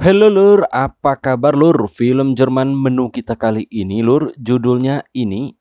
Halo Lur, apa kabar Lur? Film Jerman menu kita kali ini Lur, judulnya ini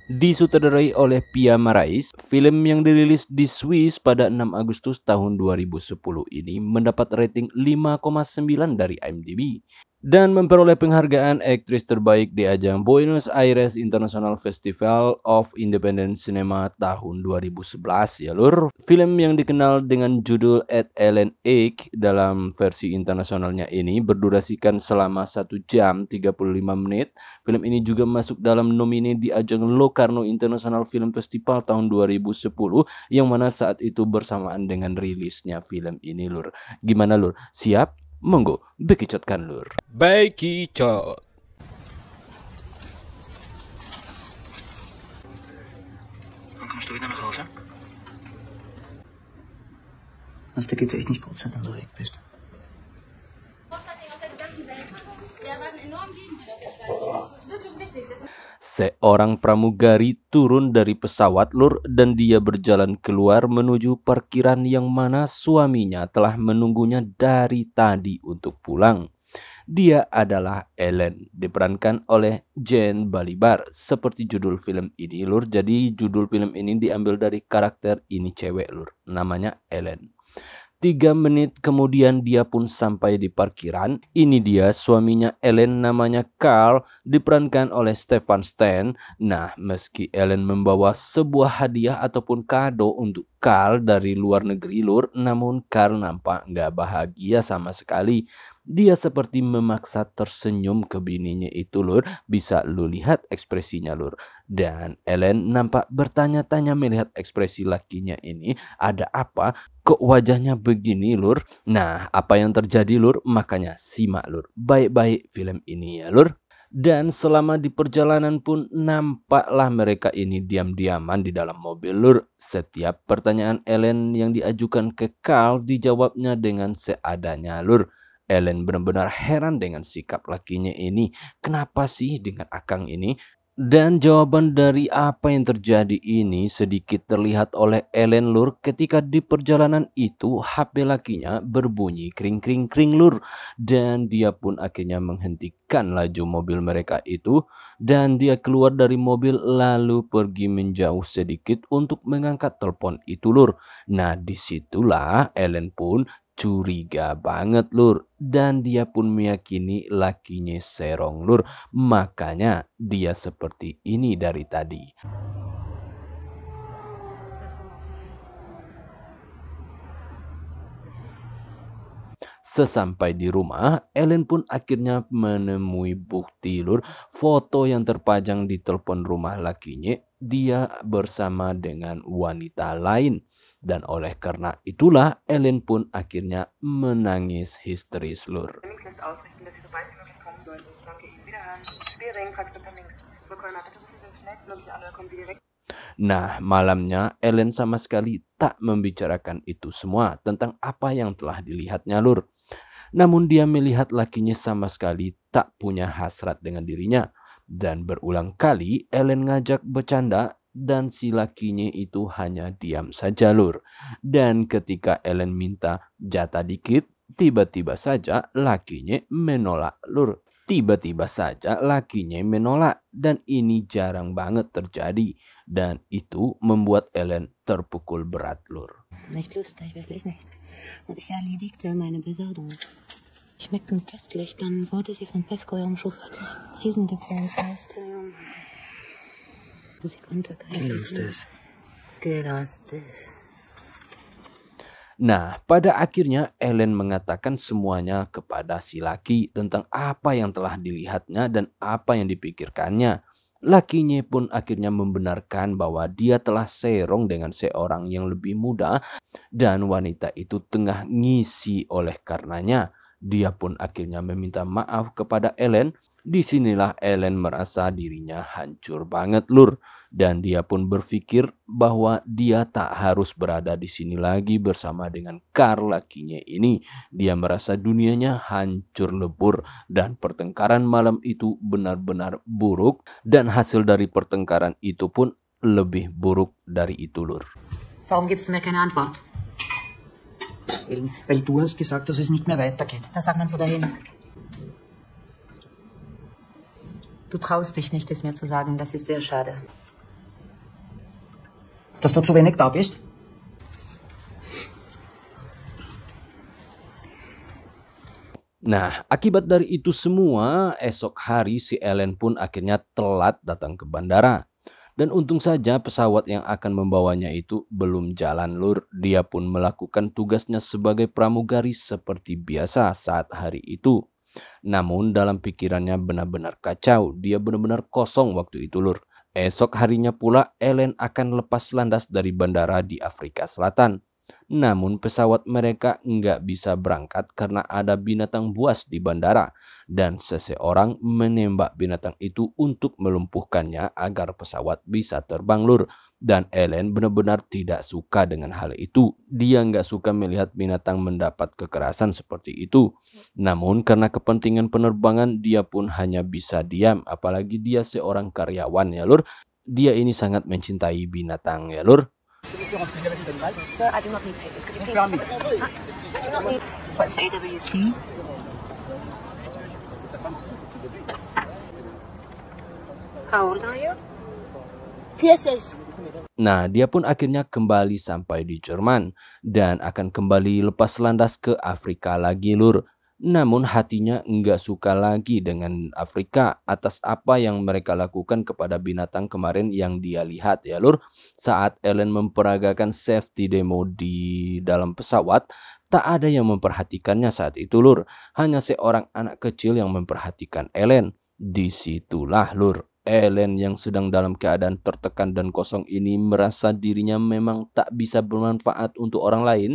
disutradarai oleh Pia Marais. Film yang dirilis di Swiss pada 6 Agustus tahun 2010 ini mendapat rating 5,9 dari IMDb dan memperoleh penghargaan aktris terbaik di ajang Buenos Aires International Festival of Independent Cinema tahun 2011 ya Lur. Film yang dikenal dengan judul Ed Ellen Egg dalam versi internasionalnya ini berdurasikan selama 1 jam 35 menit. Film ini juga masuk dalam nomine di ajang Locarno International Film Festival tahun 2010 yang mana saat itu bersamaan dengan rilisnya film ini Lur. Gimana Lur? Siap? Monggo, bekicotkan Lur. Bekicot. Wann kommst du wieder nach Hause? Also da geht's echt nicht gut, seit du weg bist. Seorang pramugari turun dari pesawat Lur dan dia berjalan keluar menuju parkiran yang mana suaminya telah menunggunya dari tadi untuk pulang. Dia adalah Ellen, diperankan oleh Jane Balibar. Seperti judul film ini Lur, jadi judul film ini diambil dari karakter ini cewek Lur, namanya Ellen. 3 menit kemudian dia pun sampai di parkiran. Ini dia suaminya Ellen, namanya Carl, diperankan oleh Stefan Stan. Nah, meski Ellen membawa sebuah hadiah ataupun kado untuk Carl dari luar negeri Lur, namun Carl nampak nggak bahagia sama sekali. Dia seperti memaksa tersenyum ke bininya itu Lur. Bisa lu lihat ekspresinya Lur. Dan Ellen nampak bertanya-tanya melihat ekspresi lakinya ini. Ada apa? Kok wajahnya begini Lur? Nah, apa yang terjadi Lur? Makanya simak Lur baik-baik film ini ya Lur. Dan selama di perjalanan pun nampaklah mereka ini diam-diaman di dalam mobil Lur. Setiap pertanyaan Ellen yang diajukan ke Carl dijawabnya dengan seadanya Lur. Ellen benar-benar heran dengan sikap lakinya ini. Kenapa sih dengan Akang ini? Dan jawaban dari apa yang terjadi ini sedikit terlihat oleh Ellen Lur ketika di perjalanan itu HP lakinya berbunyi kring-kring-kring Lur. Dan dia pun akhirnya menghentikan laju mobil mereka itu. Dan dia keluar dari mobil lalu pergi menjauh sedikit untuk mengangkat telepon itu Lur. Nah disitulah Ellen pun curiga banget Lur. Dan dia pun meyakini lakinya serong Lur. Makanya dia seperti ini dari tadi. Sesampai di rumah, Ellen pun akhirnya menemui bukti Lur. Foto yang terpajang di telepon rumah lakinya, dia bersama dengan wanita lain. Dan oleh karena itulah Ellen pun akhirnya menangis histeris Lur. Nah malamnya Ellen sama sekali tak membicarakan itu semua tentang apa yang telah dilihatnya Lur. Namun dia melihat lakinya sama sekali tak punya hasrat dengan dirinya. Dan berulang kali Ellen ngajak bercanda dan si lakinya itu hanya diam saja Lur. Dan ketika Ellen minta jatah dikit, tiba-tiba saja lakinya menolak Lur. Tiba-tiba saja lakinya menolak dan ini jarang banget terjadi. Dan itu membuat Ellen terpukul berat Lur. Nicht lustig, wirklich nicht. Und ich erledigte meine Besorgung. Schmeckten köstlich, dann wurde sie von Pesco ihrem Schuhfahrt Riesengipfel heißt. Sie konnte Gelastes. Nah, pada akhirnya Ellen mengatakan semuanya kepada si laki tentang apa yang telah dilihatnya dan apa yang dipikirkannya. Lakinya pun akhirnya membenarkan bahwa dia telah serong dengan seorang yang lebih muda dan wanita itu tengah ngisi oleh karenanya. Dia pun akhirnya meminta maaf kepada Ellen. Disinilah Ellen merasa dirinya hancur banget Lur. Dan dia pun berpikir bahwa dia tak harus berada di sini lagi bersama dengan Carl lakinya ini. Dia merasa dunianya hancur lebur dan pertengkaran malam itu benar-benar buruk. Dan hasil dari pertengkaran itu pun lebih buruk dari itu Lur. Warum gibst du mir keine Antwort? Ellen, weil du hast gesagt, dass es nicht mehr weitergeht. Das sagt man so dahin. Du traust dich nicht, es mir zu sagen. Das ist sehr schade. Dass du zu wenig da bist? Nah, akibat dari itu semua, esok hari si Ellen pun akhirnya telat datang ke bandara. Dan untung saja pesawat yang akan membawanya itu belum jalan, Lur. Dia pun melakukan tugasnya sebagai pramugari seperti biasa saat hari itu. Namun dalam pikirannya benar-benar kacau. Dia benar-benar kosong waktu itu, Lur. Esok harinya pula Ellen akan lepas landas dari bandara di Afrika Selatan. Namun pesawat mereka nggak bisa berangkat karena ada binatang buas di bandara. Dan seseorang menembak binatang itu untuk melumpuhkannya agar pesawat bisa terbang, Lur. Dan Ellen benar-benar tidak suka dengan hal itu. Dia nggak suka melihat binatang mendapat kekerasan seperti itu. Namun karena kepentingan penerbangan dia pun hanya bisa diam. Apalagi dia seorang karyawan ya, Lur. Dia ini sangat mencintai binatang ya, Lur. Sir, I do not need papers. Could you please... What's AWC? How old are you? TSS. Nah, dia pun akhirnya kembali sampai di Jerman dan akan kembali lepas landas ke Afrika lagi, Lur. Namun hatinya nggak suka lagi dengan Afrika atas apa yang mereka lakukan kepada binatang kemarin yang dia lihat ya, Lur. Saat Ellen memperagakan safety demo di dalam pesawat, tak ada yang memperhatikannya saat itu, Lur. Hanya seorang anak kecil yang memperhatikan Ellen. Disitulah, Lur, Ellen yang sedang dalam keadaan tertekan dan kosong ini merasa dirinya memang tak bisa bermanfaat untuk orang lain.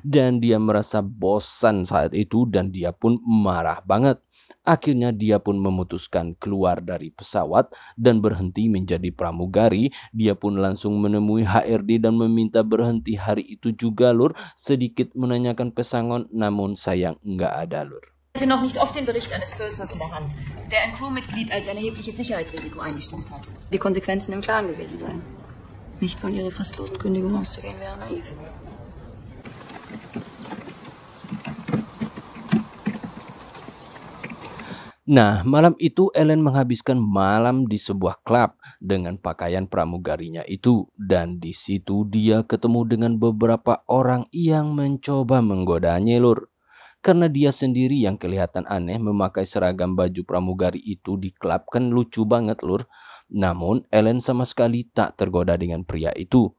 Dan dia merasa bosan saat itu dan dia pun marah banget. Akhirnya dia pun memutuskan keluar dari pesawat dan berhenti menjadi pramugari. Dia pun langsung menemui HRD dan meminta berhenti hari itu juga, Lur. Sedikit menanyakan pesangon, namun sayang nggak ada, Lur. Ich hatte noch nicht oft den Bericht eines Bursars in der Hand, der ein Crewmitglied als ein erhebliches Sicherheitsrisiko eingestuft hat. Die Konsequenzen im Klaren gewesen sein. Nicht von ihrer fristlosen Kündigung auszugehen, wäre naiv. Nah, malam itu Ellen menghabiskan malam di sebuah klub dengan pakaian pramugarinya itu. Dan di situ dia ketemu dengan beberapa orang yang mencoba menggodanya, Lur. Karena dia sendiri yang kelihatan aneh memakai seragam baju pramugari itu di klub, kan lucu banget, Lur. Namun Ellen sama sekali tak tergoda dengan pria itu.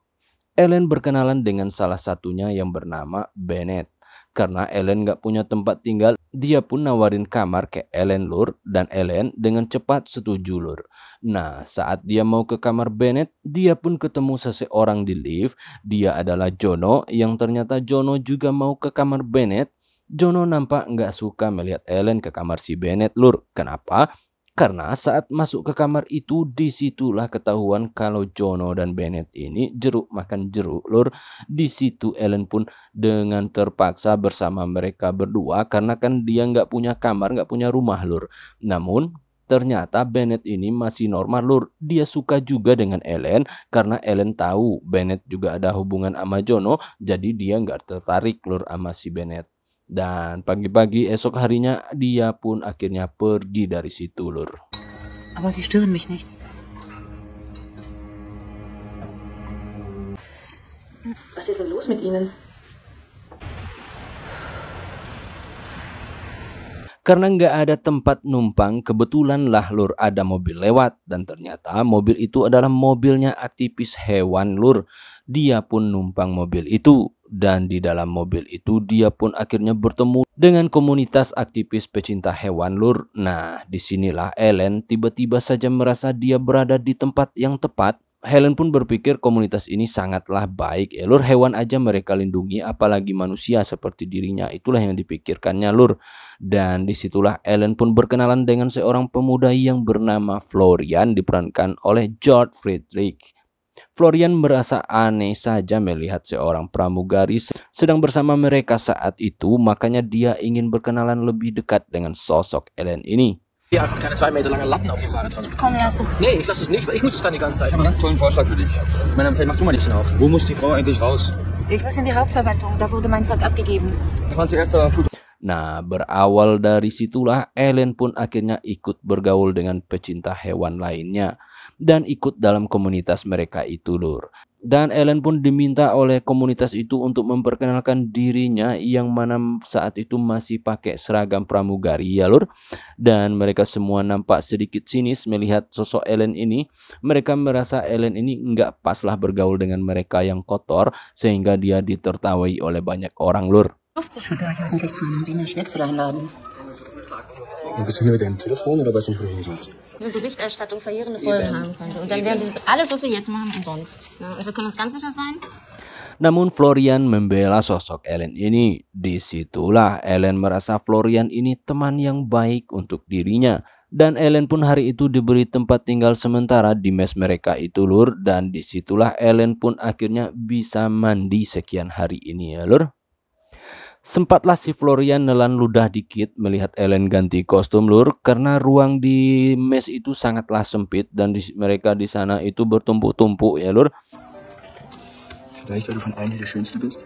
Ellen berkenalan dengan salah satunya yang bernama Bennett. Karena Ellen gak punya tempat tinggal, dia pun nawarin kamar ke Ellen, Lur. Dan Ellen dengan cepat setuju, Lur. Nah, saat dia mau ke kamar Bennett, dia pun ketemu seseorang di lift. Dia adalah Jono, yang ternyata Jono juga mau ke kamar Bennett. Jono nampak nggak suka melihat Ellen ke kamar si Bennett, Lur. Kenapa? Karena saat masuk ke kamar itu, disitulah ketahuan kalau Jono dan Bennett ini jeruk makan jeruk, Lur. Di situ Ellen pun dengan terpaksa bersama mereka berdua karena kan dia nggak punya kamar, nggak punya rumah, Lur. Namun ternyata Bennett ini masih normal, Lur. Dia suka juga dengan Ellen karena Ellen tahu Bennett juga ada hubungan sama Jono, jadi dia nggak tertarik, Lur, sama si Bennett. Dan pagi-pagi esok harinya dia pun akhirnya pergi dari situ, Lur. Aber Sie stören mich nicht. Was ist denn los mit Ihnen? Karena nggak ada tempat numpang, kebetulan lah, Lur, ada mobil lewat. Dan ternyata mobil itu adalah mobilnya aktivis hewan, Lur. Dia pun numpang mobil itu. Dan di dalam mobil itu dia pun akhirnya bertemu dengan komunitas aktivis pecinta hewan, Lur. Nah, disinilah Ellen tiba-tiba saja merasa dia berada di tempat yang tepat. Helen pun berpikir komunitas ini sangatlah baik ya, Lur. Hewan aja mereka lindungi, apalagi manusia seperti dirinya. Itulah yang dipikirkannya, Lur. Dan disitulah Ellen pun berkenalan dengan seorang pemuda yang bernama Florian, diperankan oleh George Friedrich. Florian merasa aneh saja melihat seorang pramugari sedang bersama mereka saat itu, makanya dia ingin berkenalan lebih dekat dengan sosok Ellen ini. Hier einfach keine 2 Meter lange Latten auf die Fahrradtasse. Komm, lass es. Nee, ich lasse es nicht, weil ich muss es dann die ganze Zeit. Ich habe einen ganz tollen Vorschlag für dich. Ich meine, vielleicht machst du mal die auf. Wo muss die Frau eigentlich raus? Ich muss in die Hauptverwaltung, da wurde mein Zeug abgegeben. Nah, berawal dari situlah Ellen pun akhirnya ikut bergaul dengan pecinta hewan lainnya dan ikut dalam komunitas mereka itu, lur. Dan Ellen pun diminta oleh komunitas itu untuk memperkenalkan dirinya yang mana saat itu masih pakai seragam pramugari ya, lur. Dan mereka semua nampak sedikit sinis melihat sosok Ellen ini. Mereka merasa Ellen ini nggak pas lah bergaul dengan mereka yang kotor sehingga dia ditertawai oleh banyak orang, lur. Ich würde euch eigentlich zu einem Wiener Schnitzel einladen. Bist du hier mit deinem Telefon oder weißt du nicht, wo du hin sollst? Eine Berichterstattung verheerende Folgen haben könnte. Und dann wäre das alles, was wir jetzt machen, umsonst. Ja, wir können uns ganz sicher sein. Namun Florian membela sosok Ellen ini. Disitulah Ellen merasa Florian ini teman yang baik untuk dirinya. Dan Ellen pun hari itu diberi tempat tinggal sementara di mes mereka itu, lur. Dan disitulah Ellen pun akhirnya bisa mandi sekian hari ini ya, lur. Sempatlah si Florian nelan ludah dikit melihat Ellen ganti kostum, lur, karena ruang di mes itu sangatlah sempit dan mereka di sana itu bertumpuk-tumpuk ya, lur. Vielleicht, weil du von allen hier der Schönste bist?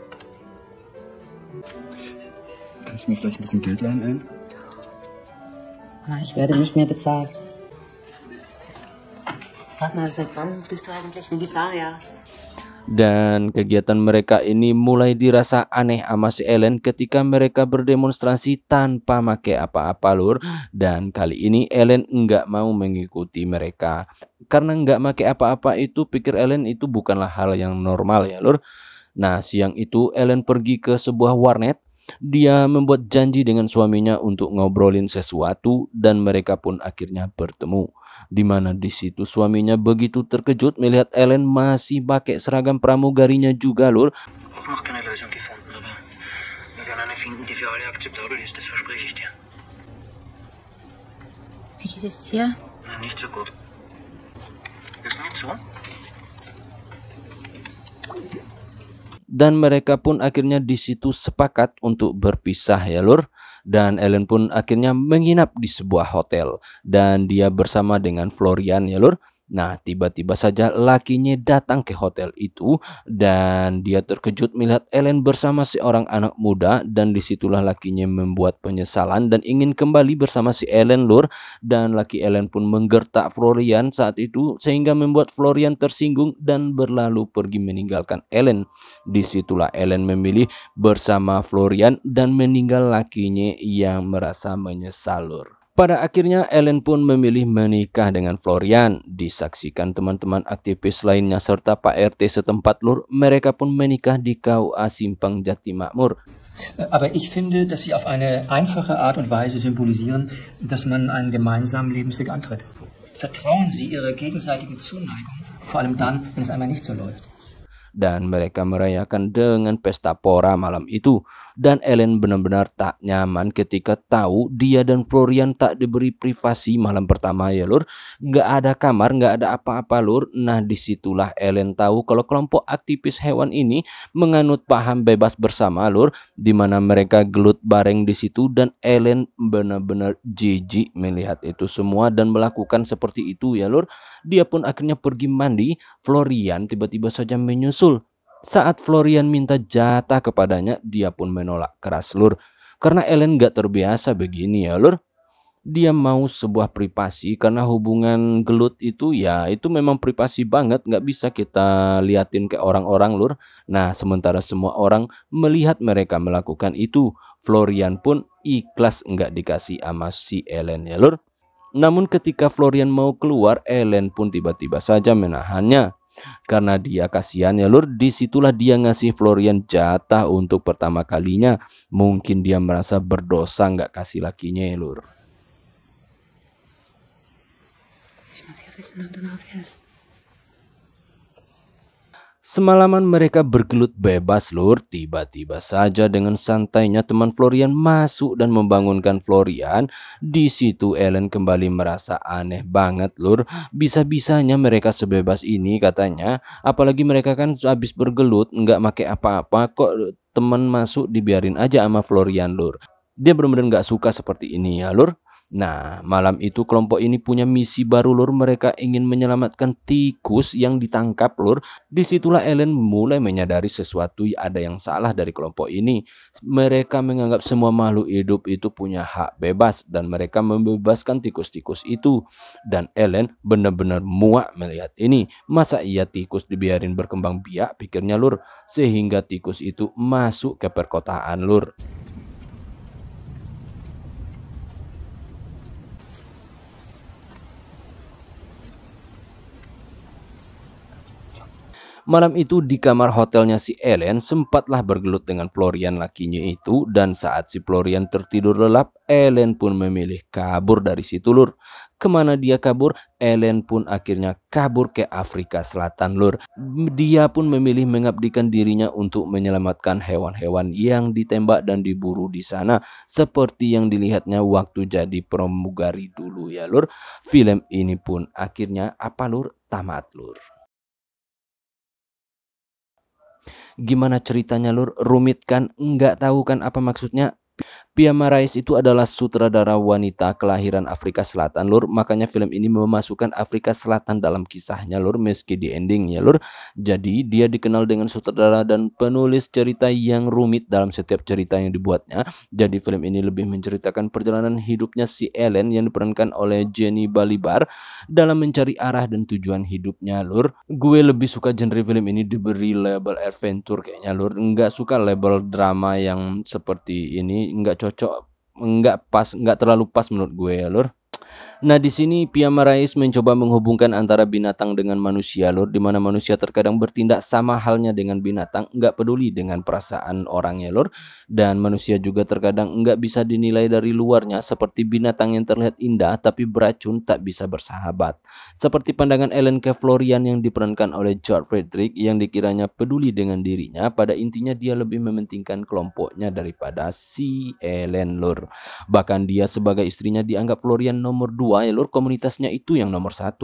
Kannst du mir vielleicht ein bisschen Geld leihen, Ellen? Ich werde nicht mehr bezahlt. Sag mal, seit wann bist du eigentlich Vegetarier? Dan kegiatan mereka ini mulai dirasa aneh sama si Ellen ketika mereka berdemonstrasi tanpa pakai apa-apa, lur. Dan kali ini Ellen nggak mau mengikuti mereka. Karena nggak pakai apa-apa itu pikir Ellen itu bukanlah hal yang normal ya, lur. Nah, siang itu Ellen pergi ke sebuah warnet. Dia membuat janji dengan suaminya untuk ngobrolin sesuatu dan mereka pun akhirnya bertemu. Dimana di situ suaminya begitu terkejut melihat Ellen masih pakai seragam pramugarinya juga, lur. Ich habe noch keine Lösung gefunden, aber wir werden eine finden, die für alle akzeptabel ist, das verspreche ich dir. Wie geht es dir? Nicht so gut. Ist nicht so? Dan mereka pun akhirnya di situ sepakat untuk berpisah ya, lur. Dan Ellen pun akhirnya menginap di sebuah hotel dan dia bersama dengan Florian ya, lur. Nah, tiba-tiba saja lakinya datang ke hotel itu dan dia terkejut melihat Ellen bersama seorang anak muda dan disitulah lakinya membuat penyesalan dan ingin kembali bersama si Ellen, lur. Dan laki Ellen pun menggertak Florian saat itu sehingga membuat Florian tersinggung dan berlalu pergi meninggalkan Ellen. Disitulah Ellen memilih bersama Florian dan meninggal lakinya yang merasa menyesal, lur. Pada akhirnya Ellen pun memilih menikah dengan Florian. Disaksikan teman-teman aktivis lainnya serta Pak RT setempat, lur. Mereka pun menikah di KUA Simpang Jatimukmur. Aber ich finde, dass sie auf eine einfache Art und Weise symbolisieren, dass man einen gemeinsamen Lebensweg antritt. Vertrauen Sie Ihrer gegenseitigen Zuneigung, vor allem dann, wenn es einmal nicht so läuft. Dan mereka merayakan dengan pesta pora malam itu. Dan Ellen benar-benar tak nyaman ketika tahu dia dan Florian tak diberi privasi malam pertama ya, lur. Nggak ada kamar, nggak ada apa-apa, lur. Nah, disitulah Ellen tahu kalau kelompok aktivis hewan ini menganut paham bebas bersama, lur. Dimana mereka gelut bareng di situ dan Ellen benar-benar jijik melihat itu semua dan melakukan seperti itu ya, lur. Dia pun akhirnya pergi mandi. Florian tiba-tiba saja menyusul. Saat Florian minta jatah kepadanya, dia pun menolak keras, lur. Karena Ellen gak terbiasa begini ya, lur. Dia mau sebuah privasi karena hubungan gelut itu ya itu memang privasi banget, gak bisa kita liatin ke orang-orang, lur. Nah, sementara semua orang melihat mereka melakukan itu, Florian pun ikhlas nggak dikasih sama si Ellen ya, lur. Namun ketika Florian mau keluar, Ellen pun tiba-tiba saja menahannya. Karena dia kasihan ya, lur. Disitulah dia ngasih Florian jatah untuk pertama kalinya. Mungkin dia merasa berdosa nggak kasih lakinya ya, lur. Semalaman mereka bergelut bebas, lur. Tiba-tiba saja dengan santainya teman Florian masuk dan membangunkan Florian. Di situ Ellen kembali merasa aneh banget, lur. Bisa-bisanya mereka sebebas ini katanya. Apalagi mereka kan habis bergelut, nggak pakai apa-apa. Kok teman masuk dibiarin aja sama Florian, lur. Dia benar-benar nggak suka seperti ini ya, lur. Nah, malam itu kelompok ini punya misi baru lur. Mereka ingin menyelamatkan tikus yang ditangkap lur. Disitulah Ellen mulai menyadari sesuatu ada yang salah dari kelompok ini. Mereka menganggap semua makhluk hidup itu punya hak bebas dan mereka membebaskan tikus-tikus itu. Dan Ellen benar-benar muak melihat ini. Masa iya tikus dibiarin berkembang biak, pikirnya lur, sehingga tikus itu masuk ke perkotaan lur. Malam itu di kamar hotelnya si Ellen sempatlah bergelut dengan Florian lakinya itu, dan saat si Florian tertidur lelap, Ellen pun memilih kabur dari situ lur. Kemana dia kabur? Ellen pun akhirnya kabur ke Afrika Selatan lur. Dia pun memilih mengabdikan dirinya untuk menyelamatkan hewan-hewan yang ditembak dan diburu di sana, seperti yang dilihatnya waktu jadi pramugari dulu ya lur. Film ini pun akhirnya apa lur? Tamat lur. Gimana ceritanya lur? Rumit kan? Nggak tahu kan apa maksudnya? Pia Marais itu adalah sutradara wanita kelahiran Afrika Selatan lur. Makanya film ini memasukkan Afrika Selatan dalam kisahnya lur, meski di endingnya lur. Jadi dia dikenal dengan sutradara dan penulis cerita yang rumit dalam setiap cerita yang dibuatnya. Jadi film ini lebih menceritakan perjalanan hidupnya si Ellen yang diperankan oleh Jenny Balibar dalam mencari arah dan tujuan hidupnya lur. Gue lebih suka genre film ini diberi label adventure kayaknya lur. Nggak suka label drama yang seperti ini, nggak cocok, nggak terlalu pas menurut gue ya lur. Nah, di sini Pia Marais mencoba menghubungkan antara binatang dengan manusia lur, di mana manusia terkadang bertindak sama halnya dengan binatang, nggak peduli dengan perasaan orangnya lur, dan manusia juga terkadang nggak bisa dinilai dari luarnya seperti binatang yang terlihat indah tapi beracun tak bisa bersahabat. Seperti pandangan Ellen ke Florian yang diperankan oleh George Frederick yang dikiranya peduli dengan dirinya, pada intinya dia lebih mementingkan kelompoknya daripada si Ellen lur. Bahkan dia sebagai istrinya dianggap Florian nomor 2 ya lur, komunitasnya itu yang nomor 1.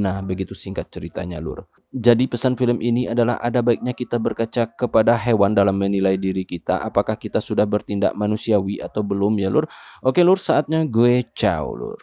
Nah, begitu singkat ceritanya lur. Jadi pesan film ini adalah ada baiknya kita berkaca kepada hewan dalam menilai diri kita, apakah kita sudah bertindak manusiawi atau belum ya lur. Oke lur, saatnya gue ciao lur.